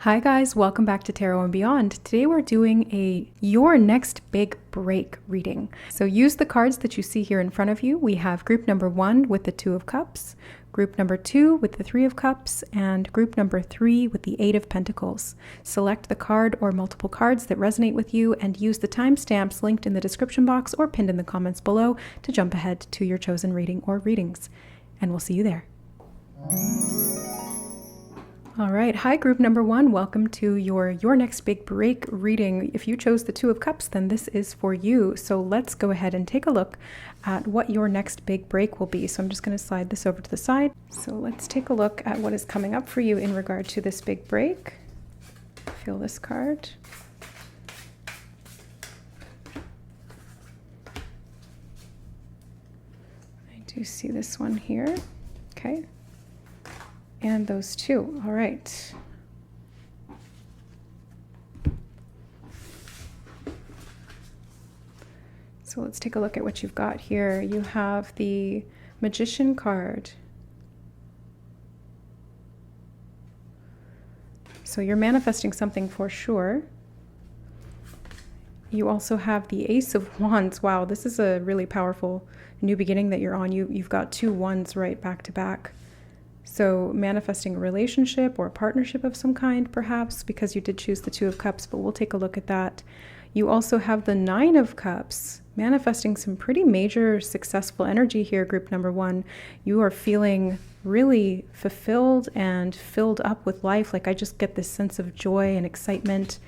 Hi guys, welcome back to Tarot and Beyond. Today we're doing a Your Next Big Break reading. So use the cards that you see here in front of you. We have group number 1 with the 2 of Cups, group number 2 with the 3 of Cups, and group number 3 with the 8 of Pentacles. Select the card or multiple cards that resonate with you and use the timestamps linked in the description box or pinned in the comments below to jump ahead to your chosen reading or readings. And we'll see you there. All right. Hi, group number 1. Welcome to your Next Big Break reading. If you chose the 2 of Cups, then this is for you. So let's go ahead and take a look at what your next big break will be. So I'm just going to slide this over to the side. So let's take a look at what is coming up for you in regard to this big break. Feel this card. I do see this one here. Okay. And those two. All right. So let's take a look at what you've got here. You have the Magician card. So you're manifesting something for sure. You also have the Ace of Wands. Wow, this is a really powerful new beginning that you're on. You've got 2 wands right back to back. So manifesting a relationship or a partnership of some kind, perhaps, because you did choose the 2 of Cups, but we'll take a look at that. You also have the 9 of Cups, manifesting some pretty major successful energy here, group number 1. You are feeling really fulfilled and filled up with life. Like I just get this sense of joy and excitement.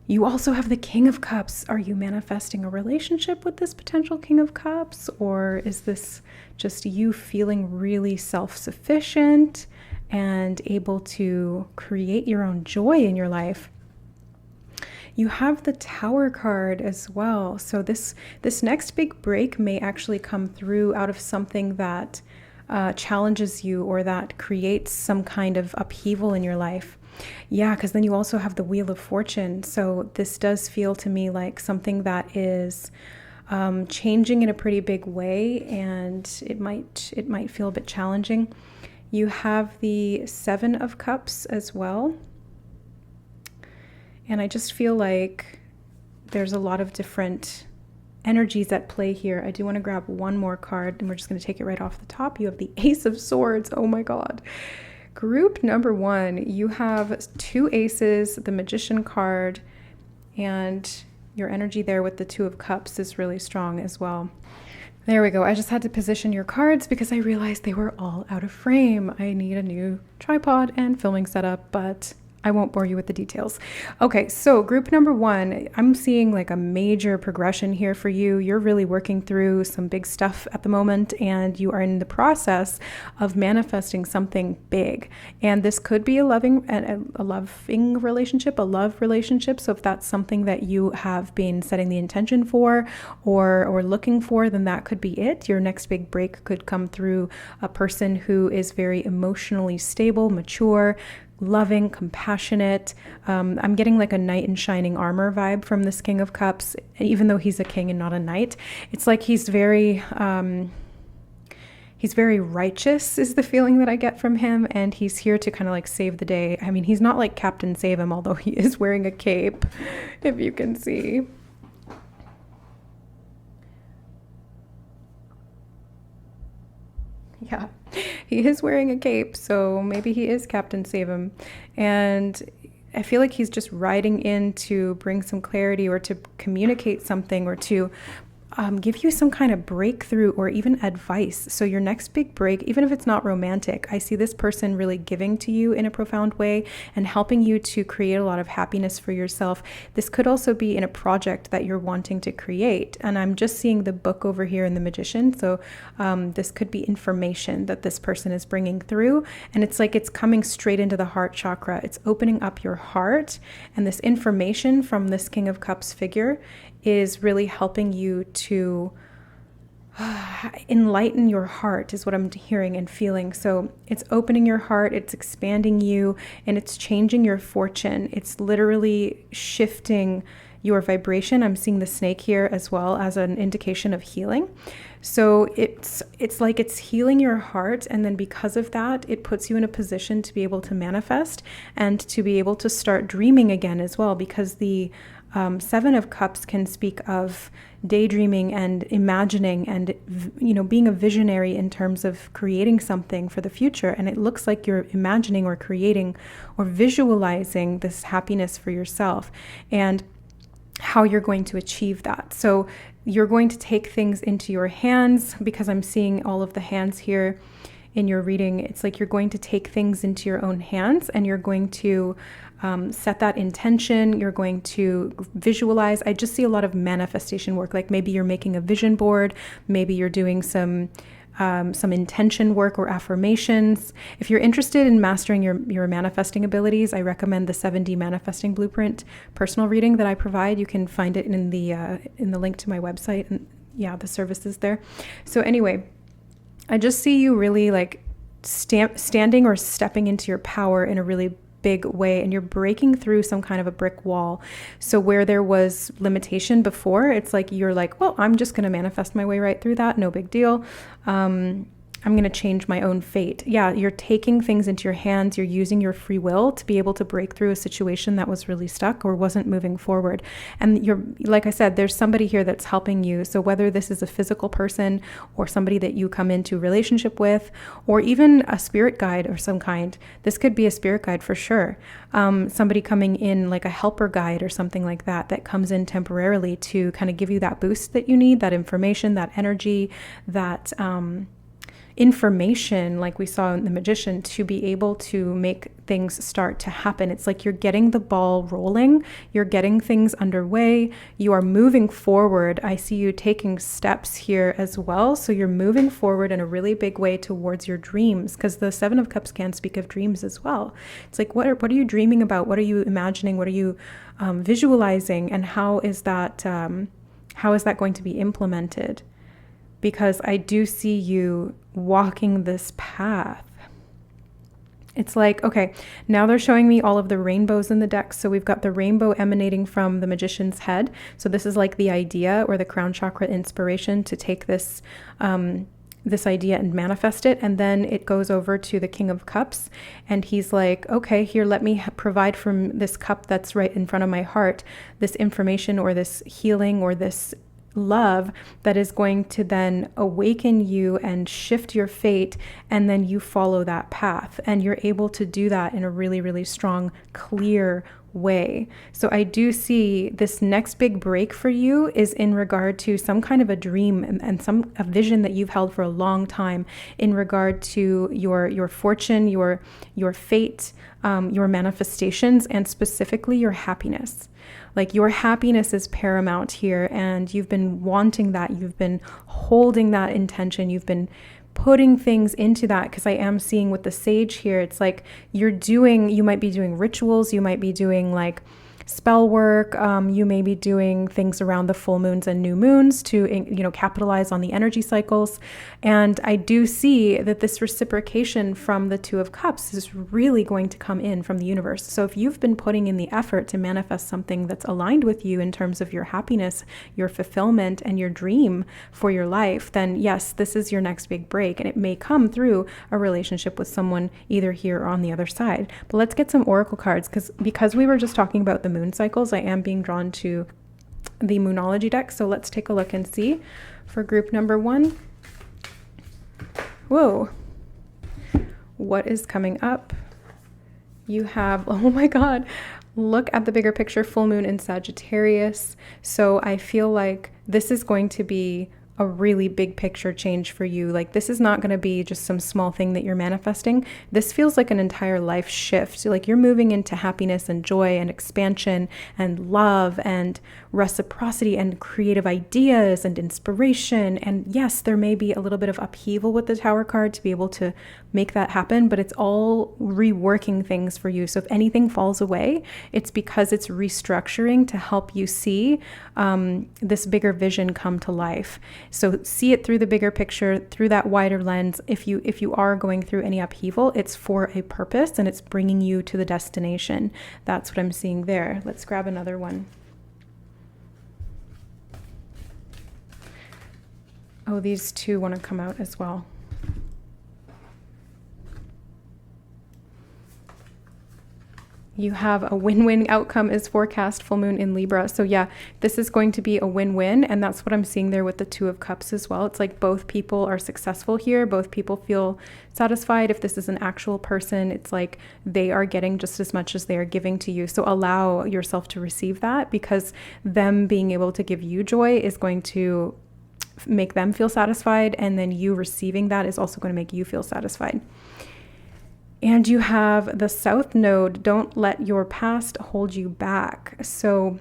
You also have the King of Cups. Are you manifesting a relationship with this potential King of Cups? Or is this just you feeling really self-sufficient and able to create your own joy in your life? You have the Tower card as well. So this next big break may actually come through out of something that challenges you or that creates some kind of upheaval in your life. Yeah, because then you also have the Wheel of Fortune. So this does feel to me like something that is changing in a pretty big way, and it might feel a bit challenging. You have the 7 of Cups as well. And I just feel like there's a lot of different energies at play here. I do want to grab one more card, and we're just going to take it right off the top. You have the Ace of Swords. Oh my God. Group number 1, you have 2 aces, the Magician card, and your energy there with the 2 of Cups is really strong as well. There we go. I just had to position your cards because I realized they were all out of frame. I need a new tripod and filming setup, but I won't bore you with the details. Okay, so group number 1, I'm seeing like a major progression here for you. You're really working through some big stuff at the moment, and you are in the process of manifesting something big. And this could be a loving relationship, a love relationship. So if that's something that you have been setting the intention for or looking for, then that could be it. Your next big break could come through a person who is very emotionally stable, mature, loving, compassionate. I'm getting like a knight in shining armor vibe from this King of Cups, even though he's a king and not a knight. It's like he's very righteous is the feeling that I get from him, and he's here to kind of like save the day. I mean, he's not like Captain Save Him, although he is wearing a cape, if you can see. Yeah, he is wearing a cape, so maybe he is Captain Save Him. And I feel like he's just riding in to bring some clarity or to communicate something or to give you some kind of breakthrough or even advice. So your next big break, even if it's not romantic, I see this person really giving to you in a profound way and helping you to create a lot of happiness for yourself. This could also be in a project that you're wanting to create. And I'm just seeing the book over here in the Magician. So this could be information that this person is bringing through. And it's like it's coming straight into the heart chakra. It's opening up your heart. And this information from this King of Cups figure is really helping you to enlighten your heart is what I'm hearing and feeling. So it's opening your heart, it's expanding you, and it's changing your fortune. It's literally shifting your vibration. I'm seeing the snake here as well as an indication of healing. So it's like it's healing your heart, and then because of that, it puts you in a position to be able to manifest and to be able to start dreaming again as well, because the Seven of Cups can speak of daydreaming and imagining and, being a visionary in terms of creating something for the future. And it looks like you're imagining or creating or visualizing this happiness for yourself and how you're going to achieve that. So you're going to take things into your hands, because I'm seeing all of the hands here in your reading. It's like you're going to take things into your own hands, and you're going to set that intention. You're going to visualize. I just see a lot of manifestation work. Like maybe you're making a vision board. Maybe you're doing some intention work or affirmations. If you're interested in mastering your manifesting abilities, I recommend the 7D Manifesting Blueprint personal reading that I provide. You can find it in the link to my website, and the service is there. So anyway, I just see you really like standing or stepping into your power in a really big way, and you're breaking through some kind of a brick wall. So where there was limitation before, it's like you're like, well, I'm just going to manifest my way right through that. No big deal. I'm going to change my own fate. Yeah, you're taking things into your hands. You're using your free will to be able to break through a situation that was really stuck or wasn't moving forward. And you're, like I said, there's somebody here that's helping you. So whether this is a physical person or somebody that you come into relationship with, or even a spirit guide of some kind, this could be a spirit guide for sure. Somebody coming in like a helper guide or something like that, that comes in temporarily to kind of give you that boost that you need, that information, that energy, that, information, like we saw in the Magician, to be able to make things start to happen. It's like you're getting the ball rolling, you're getting things underway, you are moving forward. I see you taking steps here as well. So you're moving forward in a really big way towards your dreams, because the Seven of Cups can speak of dreams as well. It's like, what are you dreaming about? What are you imagining? What are you visualizing? And how is that going to be implemented? Because I do see you walking this path. It's like, okay, now they're showing me all of the rainbows in the deck. So we've got the rainbow emanating from the Magician's head. So this is like the idea or the crown chakra inspiration to take this this idea and manifest it. And then it goes over to the King of Cups, and he's like, okay, here, let me provide from this cup that's right in front of my heart, this information or this healing or this love that is going to then awaken you and shift your fate, and then you follow that path, and you're able to do that in a really, really strong, clear way. So I do see this next big break for you is in regard to some kind of a dream and a vision that you've held for a long time in regard to your fortune, your fate, your manifestations, and specifically your happiness. Like your happiness is paramount here, and you've been wanting that. You've been holding that intention. You've been putting things into that, because I am seeing with the Sage here, it's like you might be doing rituals, you might be doing like spell work, you may be doing things around the full moons and new moons to, capitalize on the energy cycles. And I do see that this reciprocation from the Two of Cups is really going to come in from the universe. So if you've been putting in the effort to manifest something that's aligned with you in terms of your happiness, your fulfillment, and your dream for your life, then yes, this is your next big break. And it may come through a relationship with someone either here or on the other side. But let's get some oracle cards, because we were just talking about the moon cycles, I am being drawn to the Moonology deck. So let's take a look and see for group number 1. Whoa, what is coming up? You have, oh my God, look at the bigger picture, full moon in Sagittarius. So I feel like this is going to be a really big picture change for you. Like this is not going to be just some small thing that you're manifesting. This feels like an entire life shift. Like you're moving into happiness and joy and expansion and love and reciprocity and creative ideas and inspiration. And yes, there may be a little bit of upheaval with the Tower card to be able to make that happen, but it's all reworking things for you. So if anything falls away, it's because it's restructuring to help you see this bigger vision come to life. So see it through the bigger picture, through that wider lens. If you are going through any upheaval, it's for a purpose and it's bringing you to the destination. That's what I'm seeing there. Let's grab another one. Oh, these two want to come out as well. You have a win-win outcome is forecast, full moon in Libra. So yeah, this is going to be a win-win. And that's what I'm seeing there with the Two of Cups as well. It's like both people are successful here. Both people feel satisfied. If this is an actual person, it's like they are getting just as much as they are giving to you. So allow yourself to receive that, because them being able to give you joy is going to make them feel satisfied. And then you receiving that is also going to make you feel satisfied. And you have the South Node, don't let your past hold you back. So,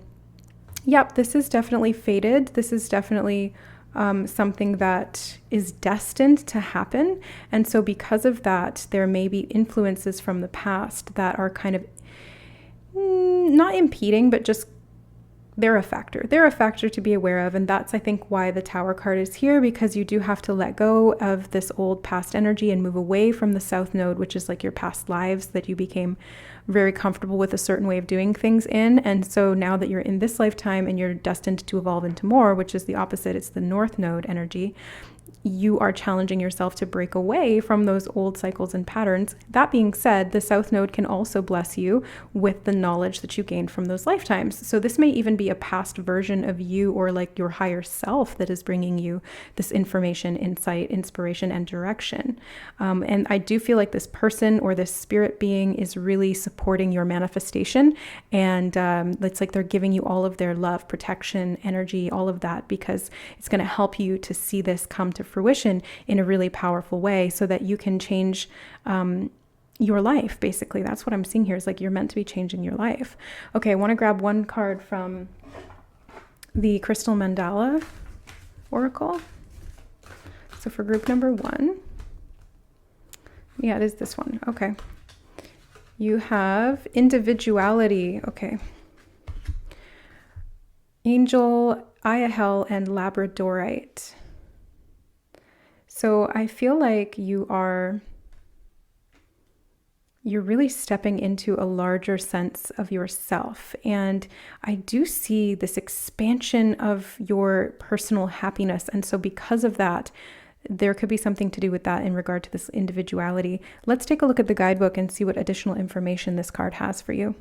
yep, this is definitely fated. This is definitely something that is destined to happen. And so because of that, there may be influences from the past that are kind of not impeding, but just they're a factor. They're a factor to be aware of. And that's, I think, why the Tower card is here, because you do have to let go of this old past energy and move away from the South Node, which is like your past lives that you became very comfortable with a certain way of doing things in. And so now that you're in this lifetime and you're destined to evolve into more, which is the opposite, it's the North Node energy, you are challenging yourself to break away from those old cycles and patterns. That being said, the South Node can also bless you with the knowledge that you gained from those lifetimes. So this may even be a past version of you, or like your higher self, that is bringing you this information, insight, inspiration, and direction. And I do feel like this person or this spirit being is really supporting your manifestation. And it's like they're giving you all of their love, protection, energy, all of that, because it's going to help you to see this come to fruition in a really powerful way, so that you can change your life. Basically, that's what I'm seeing here, is like you're meant to be changing your life. Okay, I want to grab one card from the Crystal Mandala Oracle. So for group number 1, yeah, it is this one. Okay, you have individuality. Okay, Angel, Iahel, and Labradorite. So I feel like you're really stepping into a larger sense of yourself. And I do see this expansion of your personal happiness. And so because of that, there could be something to do with that in regard to this individuality. Let's take a look at the guidebook and see what additional information this card has for you.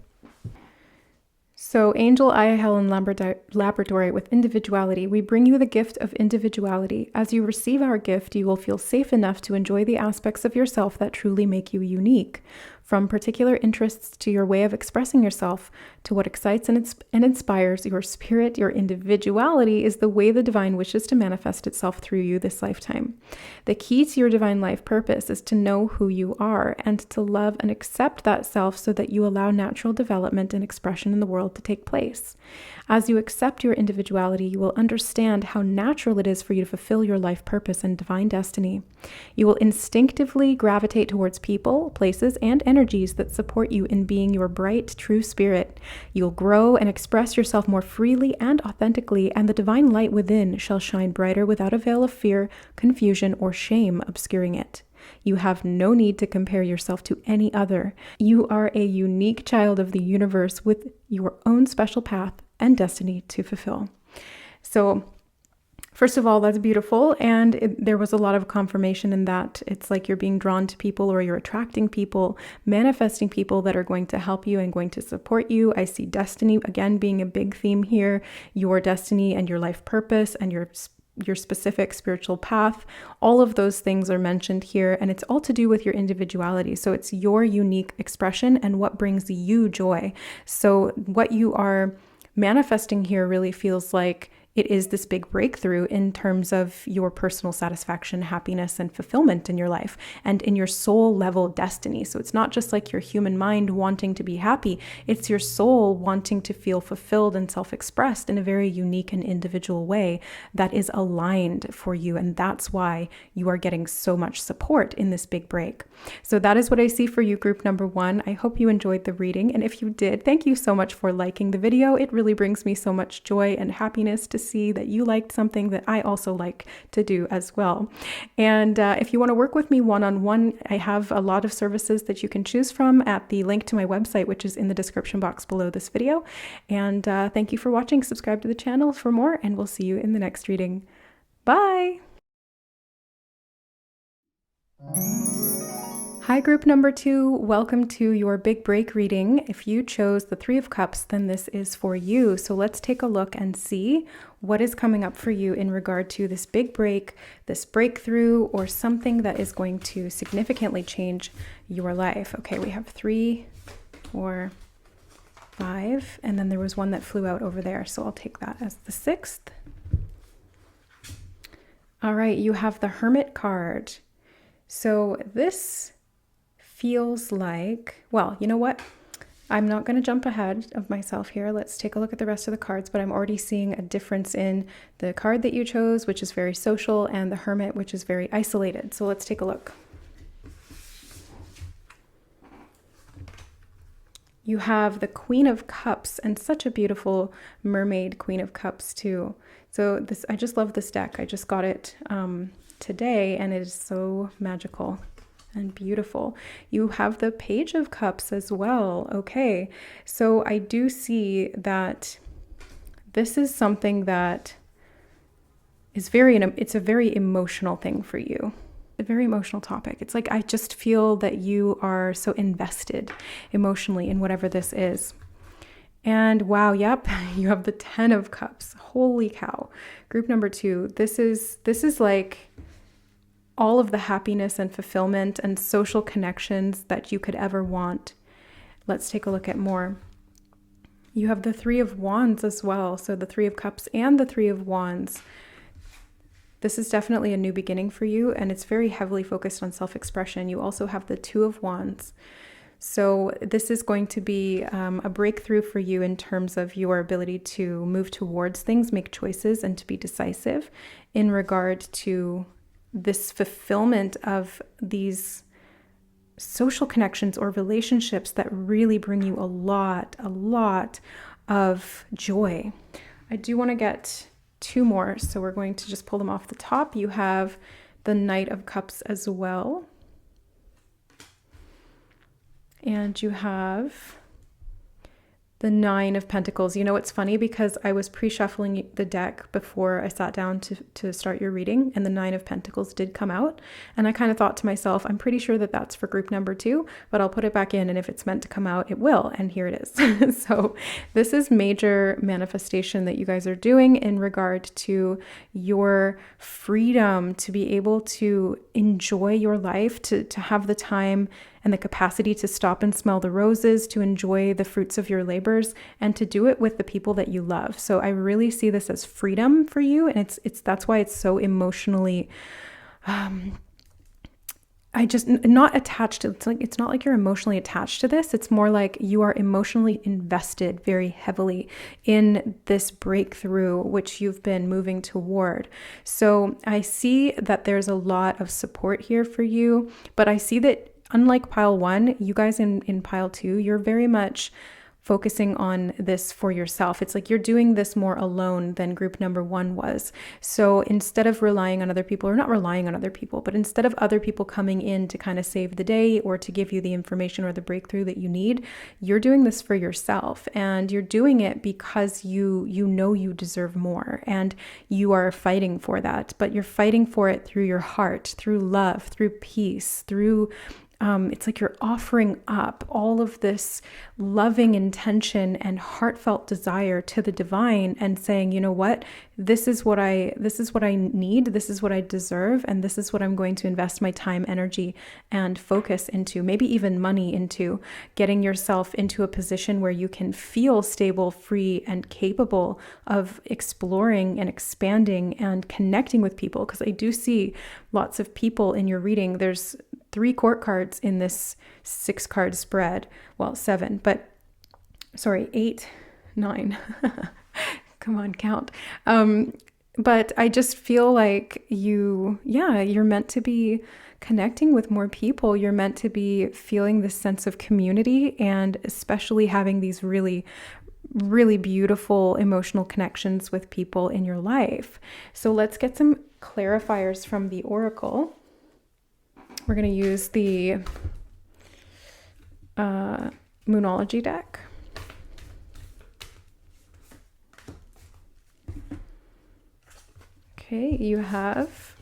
So Angel, Iahel, and Labradorite with individuality. We bring you the gift of individuality. As you receive our gift, you will feel safe enough to enjoy the aspects of yourself that truly make you unique. From particular interests to your way of expressing yourself, to what excites and inspires your spirit, your individuality is the way the divine wishes to manifest itself through you this lifetime. The key to your divine life purpose is to know who you are and to love and accept that self, so that you allow natural development and expression in the world to take place. As you accept your individuality, you will understand how natural it is for you to fulfill your life purpose and divine destiny. You will instinctively gravitate towards people, places, and energies that support you in being your bright, true spirit. You'll grow and express yourself more freely and authentically, and the divine light within shall shine brighter without a veil of fear, confusion, or shame obscuring it. You have no need to compare yourself to any other. You are a unique child of the universe with your own special path and destiny to fulfill. So first of all, that's beautiful. And there was a lot of confirmation in that. It's like you're being drawn to people, or you're attracting people, manifesting people that are going to help you and going to support you. I see destiny again being a big theme here. Your destiny and your life purpose and your specific spiritual path. All of those things are mentioned here, and it's all to do with your individuality. So it's your unique expression and what brings you joy. So what you are manifesting here really feels like it is this big breakthrough in terms of your personal satisfaction, happiness, and fulfillment in your life and in your soul level destiny. So it's not just like your human mind wanting to be happy. It's your soul wanting to feel fulfilled and self-expressed in a very unique and individual way that is aligned for you. And that's why you are getting so much support in this big break. So that is what I see for you, group number 1. I hope you enjoyed the reading. And if you did, thank you so much for liking the video. It really brings me so much joy and happiness to see that you liked something that I also like to do as well. And if you want to work with me one-on-one, I have a lot of services that you can choose from at the link to my website, which is in the description box below this video. And thank you for watching. Subscribe to the channel for more, and we'll see you in the next reading. Bye! Hi, group number 2. Welcome to your big break reading. If you chose the Three of Cups, then this is for you. So let's take a look and see what is coming up for you in regard to this big break, this breakthrough, or something that is going to significantly change your life. Okay, we have 3, 4, 5, and then there was one that flew out over there. So I'll take that as the 6th. All right, you have the Hermit card. So this feels like, well, you know what? I'm not going to jump ahead of myself here. Let's take a look at the rest of the cards, but I'm already seeing a difference in the card that you chose, which is very social, and the Hermit, which is very isolated. So let's take a look. You have the Queen of Cups, and such a beautiful mermaid Queen of Cups too. So this, I just love this deck. I just got it today, and it is so magical and beautiful. You have the Page of Cups as well. Okay, so I do see that this is something that is it's a very emotional thing for you. A very emotional topic. It's like I just feel that you are so invested emotionally in whatever this is. And wow, yep, you have the 10 of Cups. Holy cow. Group number 2. This is like all of the happiness and fulfillment and social connections that you could ever want. Let's take a look at more. You have the 3 of Wands as well. So the 3 of Cups and the 3 of Wands. This is definitely a new beginning for you, and it's very heavily focused on self-expression. You also have the 2 of Wands. So this is going to be a breakthrough for you in terms of your ability to move towards things, make choices, and to be decisive in regard to this fulfillment of these social connections or relationships that really bring you a lot of joy. I do want to get 2 more, so we're going to just pull them off the top. You have the Knight of Cups as well. And you have the 9 of Pentacles. You know, it's funny because I was pre-shuffling the deck before I sat down to start your reading, and the 9 of Pentacles did come out. And I kind of thought to myself, I'm pretty sure that that's for group number 2, but I'll put it back in, and if it's meant to come out, it will. And here it is. So this is major manifestation that you guys are doing in regard to your freedom to be able to enjoy your life, to have the time and the capacity to stop and smell the roses, to enjoy the fruits of your labors, and to do it with the people that you love. So I really see this as freedom for you, and it's that's why it's so emotionally I just not attached to, it's not like you're emotionally attached to this. It's more like you are emotionally invested very heavily in this breakthrough, which you've been moving toward. So I see that there's a lot of support here for you, but I see that unlike pile 1, you guys in pile 2, you're very much focusing on this for yourself. It's like you're doing this more alone than group number 1 was. So instead of relying on other people, or not relying on other people, but instead of other people coming in to kind of save the day or to give you the information or the breakthrough that you need, you're doing this for yourself, and you're doing it because you know you deserve more, and you are fighting for that, but you're fighting for it through your heart, through love, through peace, through it's like you're offering up all of this loving intention and heartfelt desire to the divine and saying, you know what, this is what I need, this is what I deserve, and this is what I'm going to invest my time, energy, and focus into, maybe even money into, getting yourself into a position where you can feel stable, free, and capable of exploring and expanding and connecting with people. Because I do see lots of people in your reading. There's 3 court cards in this 6 card spread. Well, 7, but sorry, 8, 9. Come on, count. But I just feel like you're meant to be connecting with more people. You're meant to be feeling this sense of community, and especially having these really, really beautiful emotional connections with people in your life. So let's get some clarifiers from the Oracle. We're going to use the Moonology deck. Okay, you have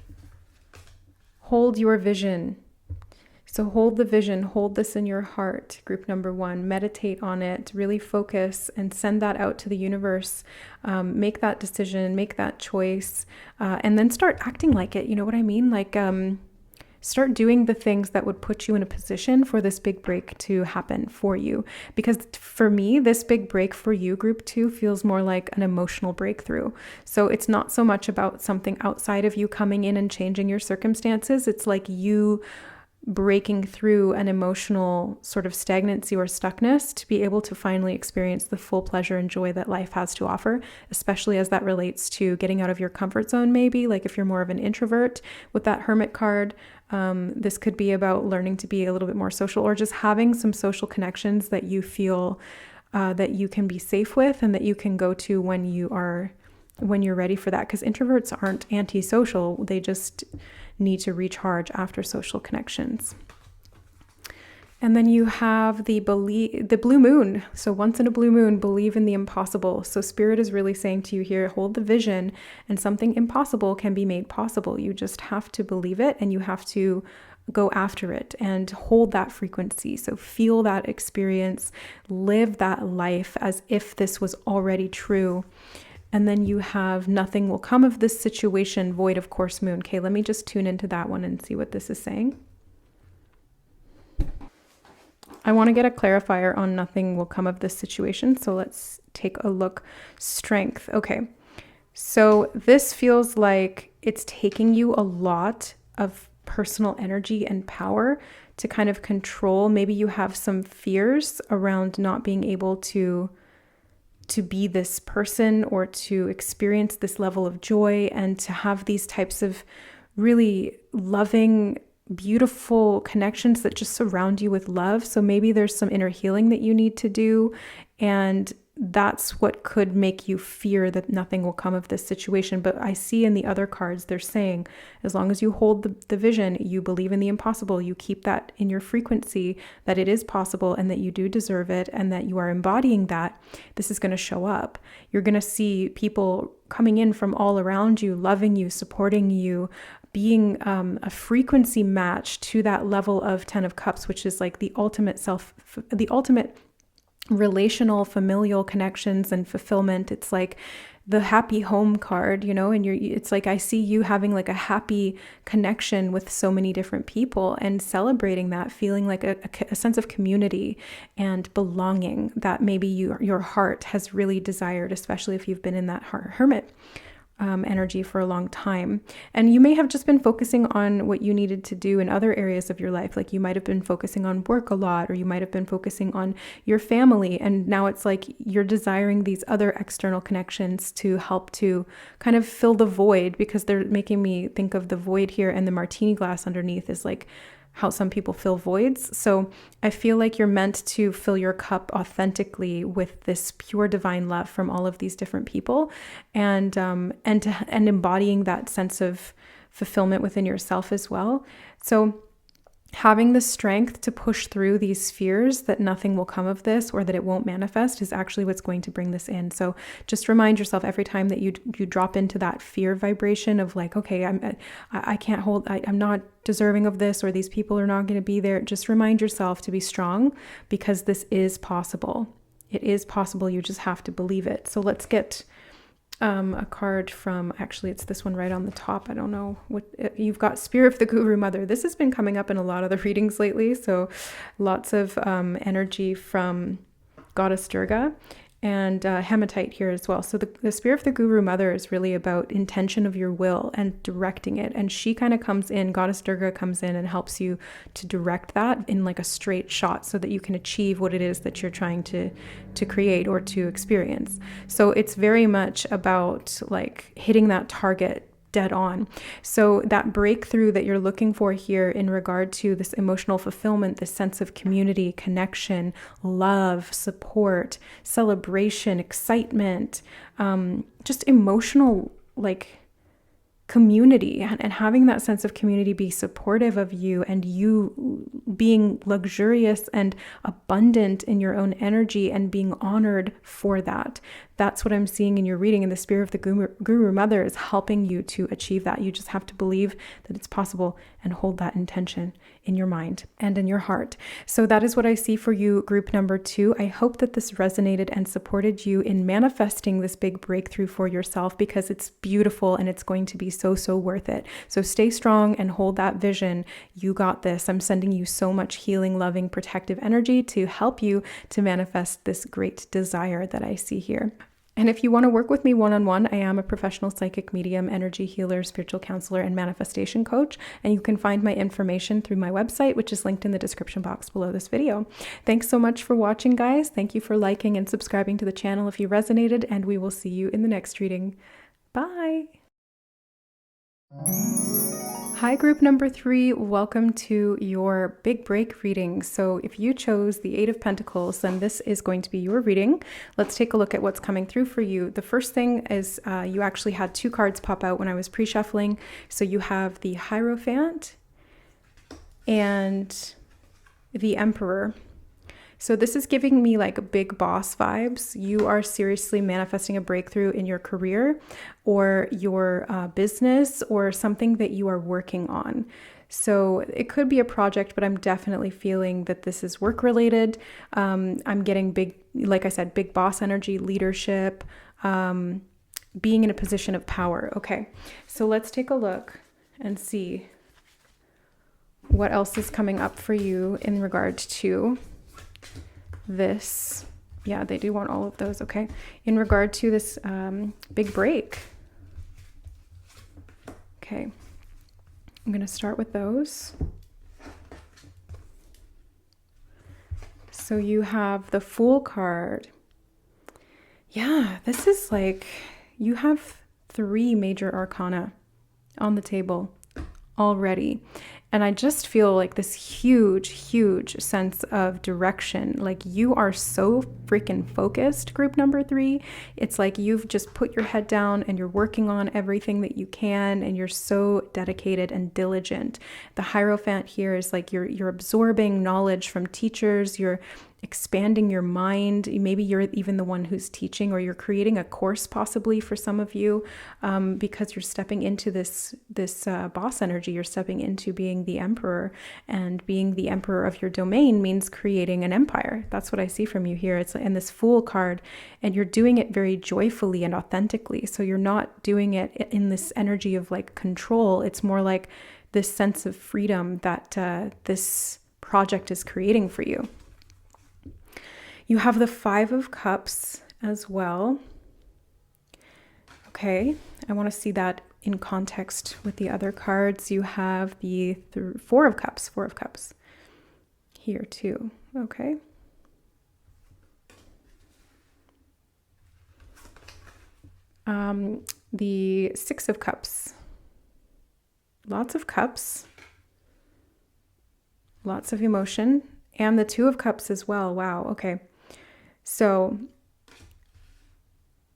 hold your vision. So hold the vision, hold this in your heart. Group number 1, meditate on it, really focus and send that out to the universe. Make that decision, make that choice, and then start acting like it. You know what I mean? Like, start doing the things that would put you in a position for this big break to happen for you. Because for me, this big break for you, group 2, feels more like an emotional breakthrough. So it's not so much about something outside of you coming in and changing your circumstances. It's like you breaking through an emotional sort of stagnancy or stuckness to be able to finally experience the full pleasure and joy that life has to offer, especially as that relates to getting out of your comfort zone. Maybe like if you're more of an introvert with that hermit card, this could be about learning to be a little bit more social, or just having some social connections that you feel that you can be safe with and that you can go to when you're ready for that. Because introverts aren't antisocial, they just need to recharge after social connections. And then you have the blue moon. So once in a blue moon, believe in the impossible. So Spirit is really saying to you here, hold the vision, and something impossible can be made possible. You just have to believe it, and you have to go after it and hold that frequency. So feel that experience, live that life as if this was already true. And then you have nothing will come of this situation, void of course moon. Okay, let me just tune into that one and see what this is saying. I want to get a clarifier on nothing will come of this situation. So let's take a look. Strength. Okay. So this feels like it's taking you a lot of personal energy and power to kind of control. Maybe you have some fears around not being able to be this person or to experience this level of joy and to have these types of really loving, beautiful connections that just surround you with love. So maybe there's some inner healing that you need to do, and that's what could make you fear that nothing will come of this situation. But I see in the other cards, they're saying, as long as you hold the vision, you believe in the impossible, you keep that in your frequency, that it is possible and that you do deserve it and that you are embodying that, this is going to show up. You're going to see people coming in from all around you, loving you, supporting you, being a frequency match to that level of 10 of Cups, which is like the ultimate relational, familial connections and fulfillment. It's like the happy home card, you know, and it's like I see you having like a happy connection with so many different people and celebrating that, feeling like a sense of community and belonging that maybe your heart has really desired, especially if you've been in that hermit energy for a long time. And you may have just been focusing on what you needed to do in other areas of your life. Like you might have been focusing on work a lot, or you might have been focusing on your family. And now it's like you're desiring these other external connections to help to kind of fill the void, because they're making me think of the void here, and the martini glass underneath is like how some people fill voids. So I feel like you're meant to fill your cup authentically with this pure divine love from all of these different people, and embodying that sense of fulfillment within yourself as well. So having the strength to push through these fears that nothing will come of this or that it won't manifest is actually what's going to bring this in. So just remind yourself every time that you drop into that fear vibration of like, okay, I can't hold, I'm not deserving of this, or these people are not going to be there. Just remind yourself to be strong, because this is possible. It is possible. You just have to believe it. So let's get a card from, actually it's this one right on the top. I don't know what you've got. Spirit of the Guru Mother. This has been coming up in a lot of the readings lately. So lots of energy from Goddess Durga, and hematite here as well. So the Spirit of the Guru Mother is really about intention of your will and directing it. And she kind of comes in, Goddess Durga comes in and helps you to direct that in like a straight shot so that you can achieve what it is that you're trying to create or to experience. So it's very much about like hitting that target dead on. So that breakthrough that you're looking for here in regard to this emotional fulfillment, this sense of community, connection, love, support, celebration, excitement, just emotional like community, and having that sense of community be supportive of you, and you being luxurious and abundant in your own energy and being honored for that. That's what I'm seeing in your reading, and the Spirit of the Guru Mother is helping you to achieve that. You just have to believe that it's possible and hold that intention in your mind and in your heart. So that is what I see for you, group number 2. I hope that this resonated and supported you in manifesting this big breakthrough for yourself, because it's beautiful and it's going to be so, so worth it. So stay strong and hold that vision. You got this. I'm sending you so much healing, loving, protective energy to help you to manifest this great desire that I see here. And if you want to work with me one-on-one, I am a professional psychic medium, energy healer, spiritual counselor, and manifestation coach. And you can find my information through my website, which is linked in the description box below this video. Thanks so much for watching, guys. Thank you for liking and subscribing to the channel if you resonated, and we will see you in the next reading. Bye. Hi, group number 3. Welcome to your big break reading. So if you chose the 8 of Pentacles, then this is going to be your reading. Let's take a look at what's coming through for you. The first thing is you actually had 2 cards pop out when I was pre-shuffling. So you have the Hierophant and the Emperor. So this is giving me like big boss vibes. You are seriously manifesting a breakthrough in your career or your business or something that you are working on. So it could be a project, but I'm definitely feeling that this is work related. I'm getting big, like I said, big boss energy, leadership, being in a position of power. Okay, so let's take a look and see what else is coming up for you in regard to this. Yeah, they do want all of those. Okay, in regard to this big break. Okay, I'm going to start with those. So you have the Fool card. Yeah, this is like you have 3 major arcana on the table already. And I just feel like this huge, huge sense of direction. Like you are so freaking focused, group number 3. It's like you've just put your head down and you're working on everything that you can, and you're so dedicated and diligent. The Hierophant here is like you're absorbing knowledge from teachers, you're expanding your mind. Maybe you're even the one who's teaching, or you're creating a course possibly for some of you, because you're stepping into this boss energy. You're stepping into being the emperor, and being the emperor of your domain means creating an empire. That's what I see from you here. It's in this Fool card, and you're doing it very joyfully and authentically. So you're not doing it in this energy of like control. It's more like this sense of freedom that this project is creating for you. You have the 5 of Cups as well. Okay, I want to see that in context with the other cards. You have the 4 of Cups, 4 of Cups here too. Okay. The 6 of Cups. Lots of cups. Lots of emotion. And the 2 of Cups as well. Wow, okay. So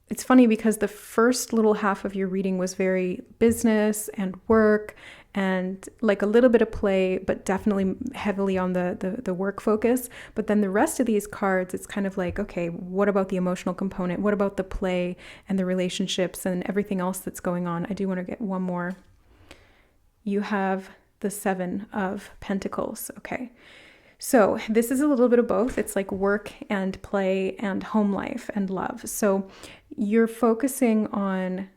it's funny because the first little half of your reading was very business and work and like a little bit of play, but definitely heavily on the work focus. But then the rest of these cards, it's kind of like, okay, what about the emotional component? What about the play and the relationships and everything else that's going on? I do want to get one more. You have the 7 of Pentacles. Okay. So this is a little bit of both. It's like work and play and home life and love. So you're focusing on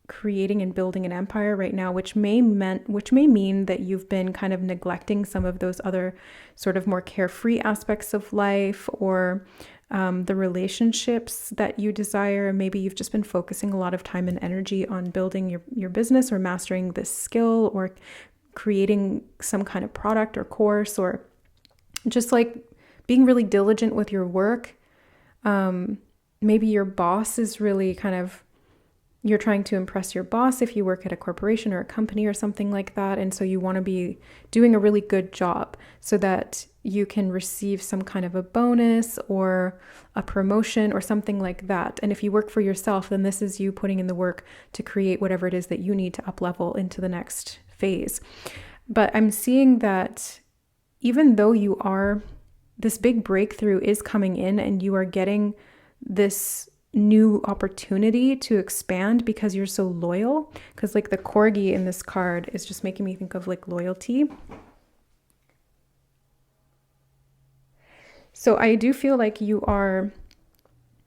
creating and building an empire right now, which may mean that you've been kind of neglecting some of those other sort of more carefree aspects of life, or the relationships that you desire. Maybe you've just been focusing a lot of time and energy on building your business, or mastering this skill, or creating some kind of product or course, or just like being really diligent with your work. Maybe your boss is really kind of, you're trying to impress your boss if you work at a corporation or a company or something like that. And so you want to be doing a really good job so that you can receive some kind of a bonus or a promotion or something like that. And if you work for yourself, then this is you putting in the work to create whatever it is that you need to up level into the next phase. But I'm seeing that even though this big breakthrough is coming in and you are getting this new opportunity to expand because you're so loyal, because like the corgi in this card is just making me think of like loyalty. So I do feel like you are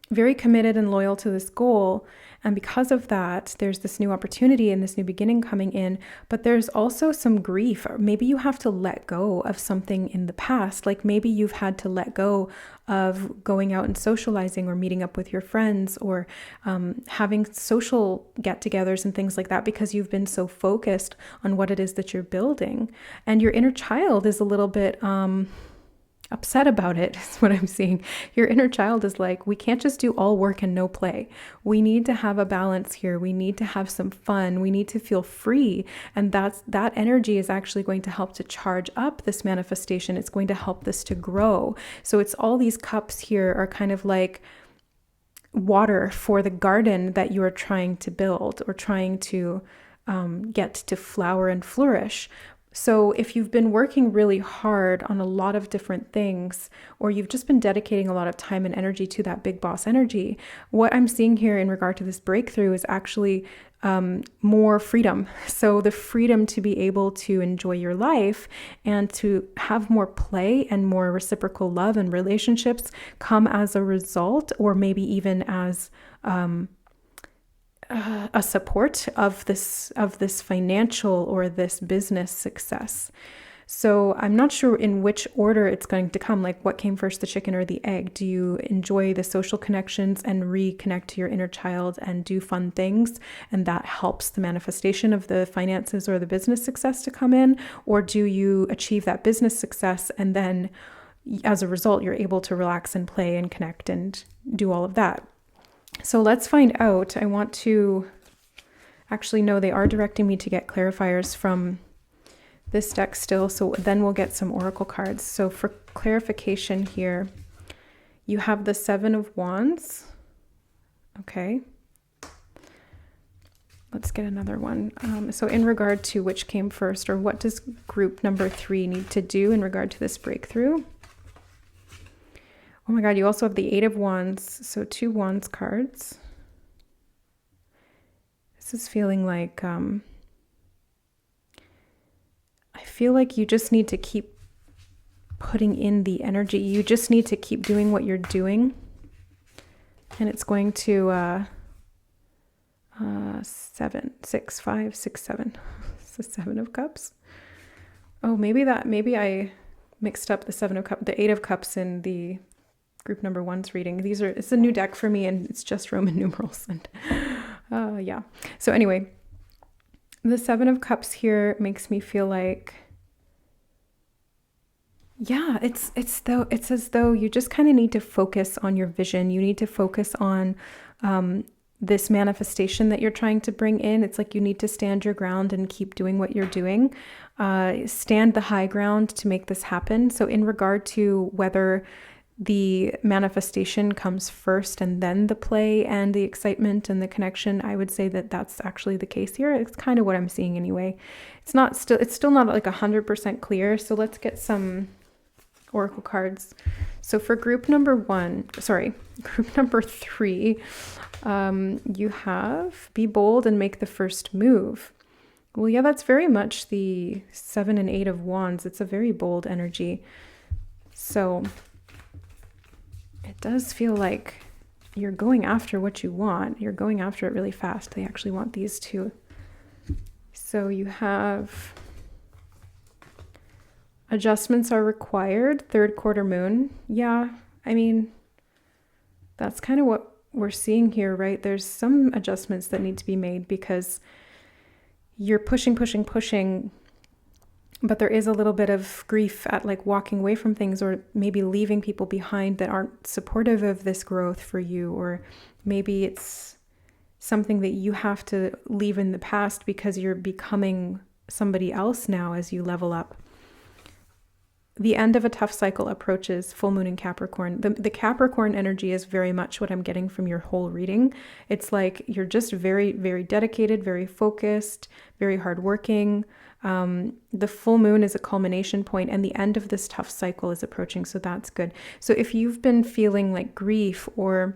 very committed and loyal to this goal. And because of that, there's this new opportunity and this new beginning coming in. But there's also some grief. Or maybe you have to let go of something in the past. Like maybe you've had to let go of going out and socializing or meeting up with your friends or having social get-togethers and things like that because you've been so focused on what it is that you're building. And your inner child is a little bit upset about it, is what I'm seeing. Your inner child is like, we can't just do all work and no play. We need to have a balance here. We need to have some fun. We need to feel free. And that energy is actually going to help to charge up this manifestation. It's going to help this to grow. So it's all these cups here are kind of like water for the garden that you are trying to build or trying to get to flower and flourish. So if you've been working really hard on a lot of different things, or you've just been dedicating a lot of time and energy to that big boss energy, what I'm seeing here in regard to this breakthrough is actually more freedom. So the freedom to be able to enjoy your life and to have more play and more reciprocal love and relationships come as a result, or maybe even as a support of this financial or this business success. So I'm not sure in which order it's going to come, like what came first, the chicken or the egg. Do you enjoy the social connections and reconnect to your inner child and do fun things, and that helps the manifestation of the finances or the business success to come in? Or do you achieve that business success and then as a result you're able to relax and play and connect and do all of that? So let's find out. I want to actually know they are directing me to get clarifiers from this deck still. So then we'll get some oracle cards. So for clarification here, you have the 7 of Wands. Okay. Let's get another one. So in regard to which came first, or what does group number 3 need to do in regard to this breakthrough? Oh my God, you also have the 8 of Wands, so 2 Wands cards. This is feeling like, I feel like you just need to keep putting in the energy. You just need to keep doing what you're doing. And it's going to, 7, 6, 5, 6, 7. It's the 7 of Cups. Oh, maybe I mixed up the 7 of Cups, the 8 of Cups in the group number 1's reading. It's a new deck for me and it's just Roman numerals. And yeah. So anyway, the 7 of Cups here makes me feel like, yeah, it's as though you just kind of need to focus on your vision. You need to focus on this manifestation that you're trying to bring in. It's like you need to stand your ground and keep doing what you're doing. Stand the high ground to make this happen. So in regard to whether the manifestation comes first and then the play and the excitement and the connection, I would say that that's actually the case here. It's kind of what I'm seeing anyway. It's still not like 100% clear. So let's get some oracle cards. So for group number 3, you have be bold and make the first move. Well, yeah, that's very much the 7 and 8 of Wands. It's a very bold energy. So it does feel like you're going after what you want. You're going after it really fast. They actually want these two. So you have adjustments are required, 3rd quarter moon. Yeah, I mean, that's kind of what we're seeing here, right? There's some adjustments that need to be made because you're pushing, but there is a little bit of grief at like walking away from things, or maybe leaving people behind that aren't supportive of this growth for you, or maybe it's something that you have to leave in the past because you're becoming somebody else now as you level up. The end of a tough cycle approaches, full moon in Capricorn. The Capricorn energy is very much what I'm getting from your whole reading. It's like you're just very, very dedicated, very focused, very hardworking. The full moon is a culmination point and the end of this tough cycle is approaching. So that's good. So if you've been feeling like grief or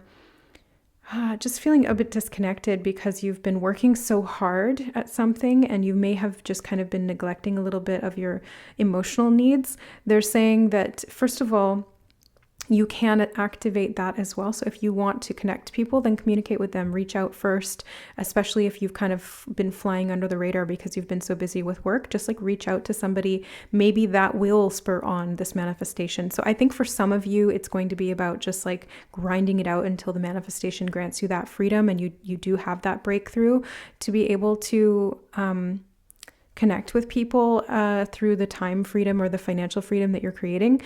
just feeling a bit disconnected because you've been working so hard at something and you may have just kind of been neglecting a little bit of your emotional needs, they're saying that, first of all, you can activate that as well. So if you want to connect to people, then communicate with them, reach out first, especially if you've kind of been flying under the radar because you've been so busy with work. Just like reach out to somebody, maybe that will spur on this manifestation. So I think for some of you, it's going to be about just like grinding it out until the manifestation grants you that freedom and you do have that breakthrough to be able to connect with people through the time freedom or the financial freedom that you're creating.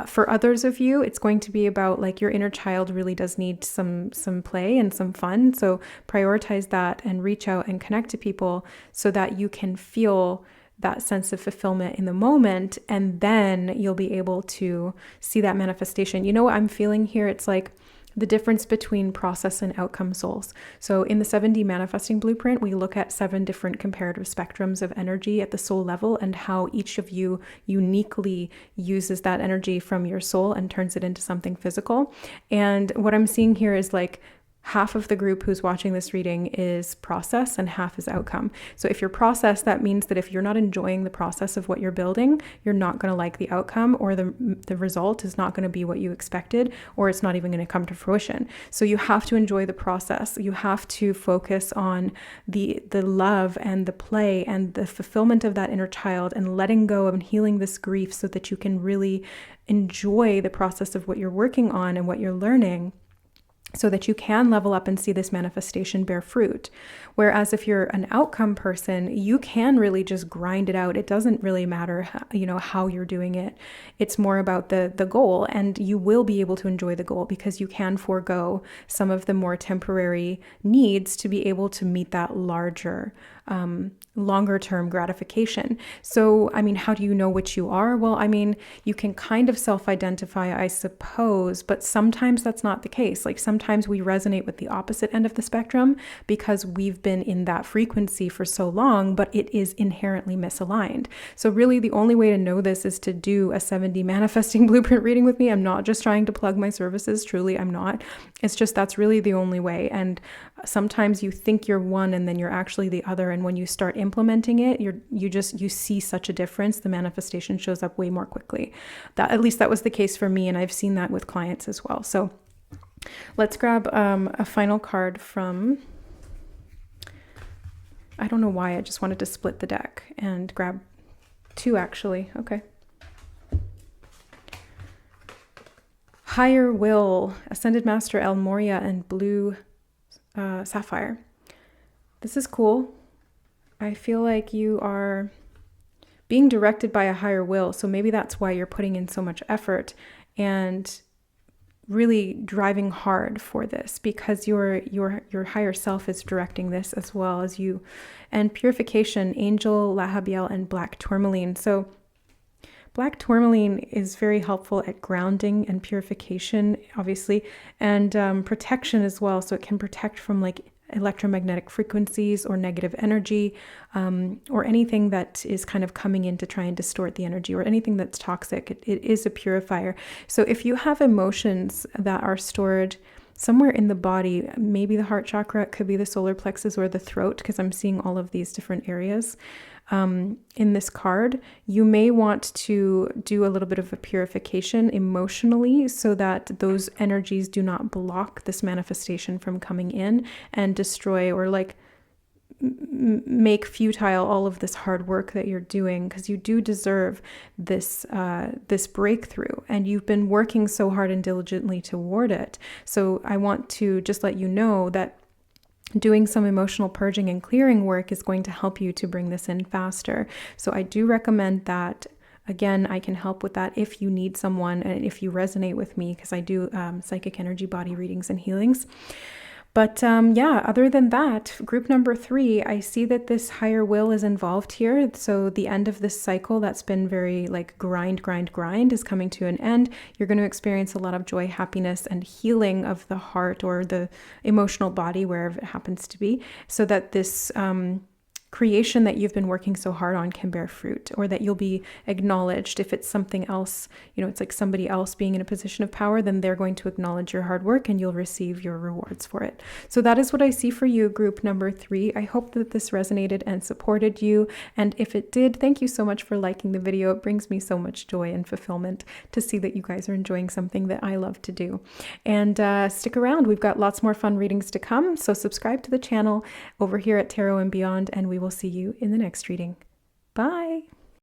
For others of you, it's going to be about like your inner child really does need some play and some fun. So prioritize that and reach out and connect to people so that you can feel that sense of fulfillment in the moment. And then you'll be able to see that manifestation. You know what I'm feeling here? It's like the difference between process and outcome souls. So in the 7D manifesting blueprint, we look at 7 different comparative spectrums of energy at the soul level and how each of you uniquely uses that energy from your soul and turns it into something physical. And what I'm seeing here is like half of the group who's watching this reading is process and half is outcome. So if you're process, that means that if you're not enjoying the process of what you're building, you're not going to like the outcome, or the result is not going to be what you expected, or it's not even going to come to fruition. So you have to enjoy the process. You have to focus on the love and the play and the fulfillment of that inner child and letting go and healing this grief so that you can really enjoy the process of what you're working on and what you're learning, so that you can level up and see this manifestation bear fruit. Whereas if you're an outcome person, you can really just grind it out. It doesn't really matter, how you're doing it. It's more about the goal, and you will be able to enjoy the goal because you can forego some of the more temporary needs to be able to meet that larger, longer term gratification. So, how do you know which you are? Well, you can kind of self-identify, I suppose, but sometimes that's not the case. Like sometimes we resonate with the opposite end of the spectrum because we've been in that frequency for so long, but it is inherently misaligned. So really the only way to know this is to do a 7D manifesting blueprint reading with me. I'm not just trying to plug my services. Truly, I'm not. It's just that's really the only way. And sometimes you think you're one and then you're actually the other. And when you start implementing it, you see such a difference. The manifestation shows up way more quickly. At least that was the case for me. And I've seen that with clients as well. So let's grab a final card from, I don't know why, I just wanted to split the deck and grab 2 actually. Okay. Higher Will, Ascended Master El Moria, and Blue Sapphire. This is cool. I feel like you are being directed by a higher will. So maybe that's why you're putting in so much effort and really driving hard for this, because your higher self is directing this as well as you. And purification, Angel Lahabiel and Black Tourmaline. So Black Tourmaline is very helpful at grounding and purification, obviously, and protection as well. So it can protect from like electromagnetic frequencies or negative energy, or anything that is kind of coming in to try and distort the energy, or anything that's toxic. It is a purifier. So if you have emotions that are stored somewhere in the body, maybe the heart chakra, it could be the solar plexus or the throat, because I'm seeing all of these different areas in this card, you may want to do a little bit of a purification emotionally so that those energies do not block this manifestation from coming in and destroy or like make futile all of this hard work that you're doing, because you do deserve this this breakthrough, and you've been working so hard and diligently toward it. So I want to just let you know that doing some emotional purging and clearing work is going to help you to bring this in faster. So I do recommend that. Again, I can help with that if you need someone and if you resonate with me, because I do psychic energy body readings and healings. But other than that, group number 3, I see that this higher will is involved here. So the end of this cycle that's been very like grind is coming to an end. You're going to experience a lot of joy, happiness, and healing of the heart or the emotional body, wherever it happens to be, so that this creation that you've been working so hard on can bear fruit, or that you'll be acknowledged. If it's something else, it's like somebody else being in a position of power, then they're going to acknowledge your hard work and you'll receive your rewards for it. So that is what I see for you, group number 3. I hope that this resonated and supported you. And if it did, thank you so much for liking the video. It brings me so much joy and fulfillment to see that you guys are enjoying something that I love to do. And stick around. We've got lots more fun readings to come. So subscribe to the channel over here at Tarot and Beyond, and we will see you in the next reading. Bye.